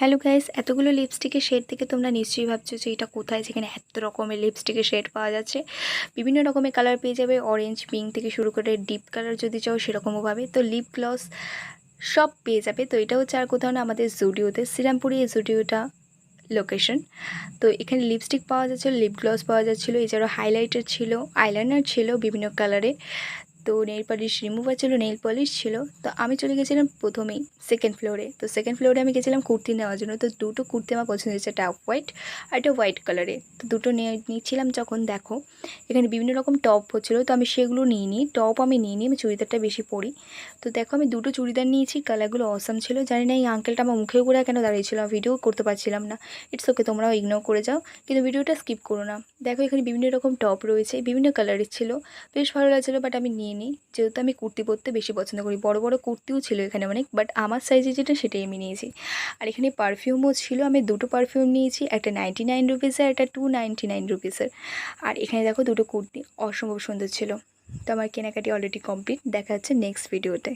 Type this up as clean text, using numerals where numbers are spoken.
Hello guys, এতগুলো লিপস্টিকের shade থেকে তোমরা নিশ্চয়ই ভাবছো যে এটা কোথায়, যেখানে এত রকমের লিপস্টিকের শেড পাওয়া যাচ্ছে। বিভিন্ন রকমের কালার পেয়ে যাবে, অরেঞ্জ, পিঙ্ক থেকে শুরু করে ডিপ কালার যদি চাও সেরকমও পাবে। তো লিপ গ্লস সব পেয়ে যাবে। তো এটা হচ্ছে আর কোথাও না, আমাদের জুডিওতে, শ্রীরামপুরে এই জুডিওটা লোকেশন। তো এখানে লিপস্টিক পাওয়া যাচ্ছিলো, লিপ গ্লস পাওয়া যাচ্ছিলো, এছাড়াও হাইলাইটার ছিল, আইলাইনার ছিল বিভিন্ন কালারে। তো নেল পলিশ রিমুভার ছিল, নেল পলিশ ছিল। তো আমি চলে গেছিলাম প্রথমেই সেকেন্ড ফ্লোরে। তো সেকেন্ড ফ্লোরে আমি গেছিলাম কুর্তি নেওয়ার জন্য। তো দুটো কুর্তি আমার পছন্দ হয়েছে, একটা অফ হোয়াইট আর একটা হোয়াইট কালারে। তো দুটো নিচ্ছিলাম যখন, দেখো এখানে বিভিন্ন রকম টপ হচ্ছিলো। তো আমি সেগুলো নিই, টপ আমি নিই, আমি চুড়িদারটা বেশি পরি। তো দেখো আমি দুটো চুড়িদার নিয়েছি, কালারগুলো অসাম ছিল। জানি না এই আঙ্কেলটা আমার মুখে করে কেন দাঁড়িয়েছিল, ভিডিও করতে পারছিলাম না। ইটস ওকে, তোমরাও ইগনোর করে যাও, কিন্তু ভিডিওটা স্কিপ করো না। দেখো এখানে বিভিন্ন রকম টপ রয়েছে, বিভিন্ন কালারের ছিল, বেশ ভালো লাগছিলো। বাট আমি নিয়ে নিই, যেহেতু আমি কুর্তি পরতে বেশি পছন্দ করি। বড় বড় কুর্তিও ছিল এখানে অনেক, বাট আমার সাইজে যেটা সেটাই আমি নিয়েছি। আর এখানে পারফিউমও ছিল, আমি দুটো পারফিউম নিয়েছি, একটা 99 রুপিসের, একটা 299 রুপিসের। আর এখানে দেখো দুটো কুর্তি অসম্ভব সুন্দর ছিল। তো আমার কেনাকাটি অলরেডি কমপ্লিট, দেখা যাচ্ছে নেক্সট ভিডিওতে।